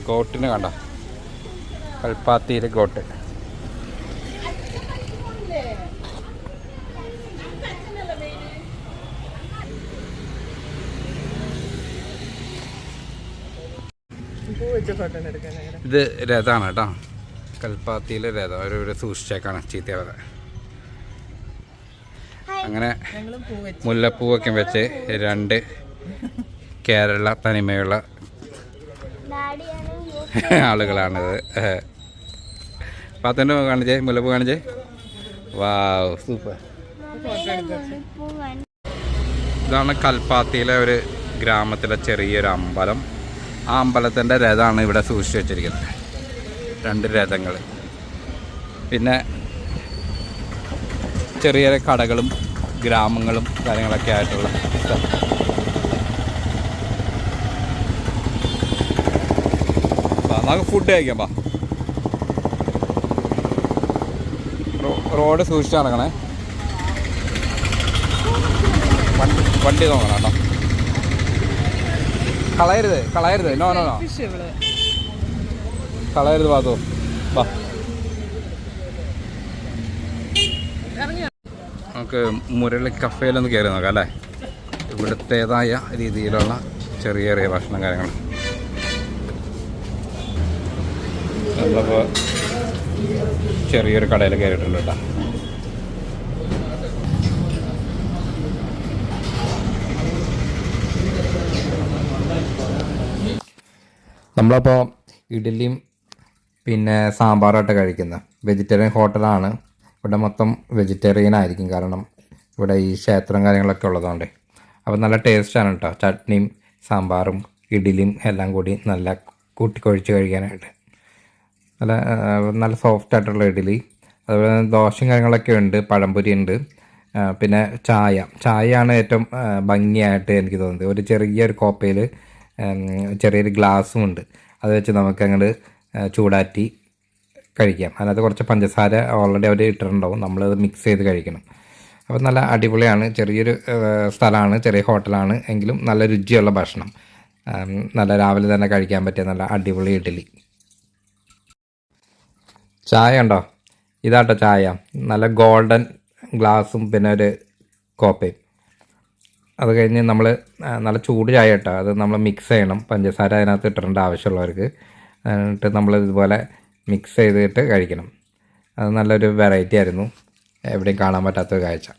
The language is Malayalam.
ഗോട്ടിന് കണ്ട, കൽപ്പാത്തിയിലെ ഗോട്ട്. ഇത് രഥമാണ് കേട്ടോ, കൽപ്പാത്തിയിലെ രഥം. അവരവിടെ സൂക്ഷിച്ചേക്കാണ് ചീത്തയാവാതെ. അങ്ങനെ മുല്ലപ്പൂവൊക്കെ വെച്ച് രണ്ട് കേരള തനിമയുള്ള ആളുകളാണിത്. പാത്തൻ്റെ കാണിച്ചേ, മുല്ലപ്പൂ കാണിച്ചേ. വാവ്, സൂപ്പർ. ഇതാണ് കൽപ്പാത്തിയിലെ ഒരു ഗ്രാമത്തിലെ ചെറിയൊരു അമ്പലം. ആ അമ്പലത്തിൻ്റെ രഥമാണ് ഇവിടെ സൂക്ഷിച്ച് വെച്ചിരിക്കുന്നത്, രണ്ട് രഥങ്ങൾ. പിന്നെ ചെറിയ ചെറിയ കടകളും ഗ്രാമങ്ങളും കാര്യങ്ങളൊക്കെ ആയിട്ടുള്ള സ്ഥലം. നമുക്ക് ഫുഡ് കഴിക്കാം. റോഡ് സൂക്ഷിച്ച് നടക്കണേ, വണ്ടി നോക്കണം കേട്ടോ. കളയരുത്. നോ കളയരുത്. പാത്തോ വാ, നമുക്ക് മുരളി കഫേയിലൊന്ന് കയറി നോക്കാം അല്ലേ. ഇവിടുത്തേതായ രീതിയിലുള്ള ചെറിയ ചെറിയ ഭക്ഷണം കാര്യങ്ങൾ. നമ്മളിപ്പോൾ ചെറിയൊരു കടയിൽ കയറിയിട്ടുണ്ട് കേട്ടോ. നമ്മളപ്പോൾ ഇഡ്ഡലിയും പിന്നെ സാമ്പാറായിട്ട് കഴിക്കുന്നത്. വെജിറ്റേറിയൻ ഹോട്ടലാണ്. ഇവിടെ മൊത്തം വെജിറ്റേറിയൻ ആയിരിക്കും, കാരണം ഇവിടെ ഈ ക്ഷേത്രം കാര്യങ്ങളൊക്കെ ഉള്ളതുകൊണ്ട്. അപ്പോൾ നല്ല ടേസ്റ്റാണ് കേട്ടോ. ചട്നിയും സാമ്പാറും ഇഡ്ഡലിയും എല്ലാം കൂടി നല്ല കൂട്ടിക്കൊഴിച്ച് കഴിക്കാനായിട്ട്. നല്ല സോഫ്റ്റ് ആയിട്ടുള്ള ഇഡ്ഡലി, അതുപോലെ ദോശയും കാര്യങ്ങളൊക്കെ ഉണ്ട്, പഴംപൊരി ഉണ്ട്. പിന്നെ ചായയാണ് ഏറ്റവും ഭംഗിയായിട്ട് എനിക്ക് തോന്നുന്നത്. ഒരു ചെറിയൊരു കോപ്പയിൽ ചെറിയൊരു ഗ്ലാസ്സും ഉണ്ട്. അത് വെച്ച് നമുക്ക് അങ്ങോട്ട് ചൂടാറ്റി കഴിക്കാം. അതിനകത്ത് കുറച്ച് പഞ്ചസാര ഓൾറെഡി അവർ ഇട്ടിട്ടുണ്ടാവും, നമ്മളത് മിക്സ് ചെയ്ത് കഴിക്കണം. അപ്പോൾ നല്ല അടിപൊളിയാണ്. ചെറിയൊരു സ്ഥലമാണ്, ചെറിയ ഹോട്ടലാണ്, എങ്കിലും നല്ല രുചിയുള്ള ഭക്ഷണം. നല്ല രാവിലെ തന്നെ കഴിക്കാൻ പറ്റിയ നല്ല അടിപൊളി ഇഡ്ഡലി. ചായ ഉണ്ടോ? ഇതാട്ടോ ചായ. നല്ല ഗോൾഡൻ ഗ്ലാസും പിന്നെ ഒരു കോപ്പയും. അത് കഴിഞ്ഞ് നമ്മൾ നല്ല ചൂട് ചായ കേട്ടോ, അത് നമ്മൾ മിക്സ് ചെയ്യണം. പഞ്ചസാര അതിനകത്ത് ഇട്ടിട്ടുണ്ട് ആവശ്യമുള്ളവർക്ക്. എന്നിട്ട് നമ്മൾ ഇതുപോലെ മിക്സ് ചെയ്തിട്ട് കഴിക്കണം. അത് നല്ലൊരു വെറൈറ്റി ആയിരുന്നു, എവിടെയും കാണാൻ പറ്റാത്തൊരു കാഴ്ച.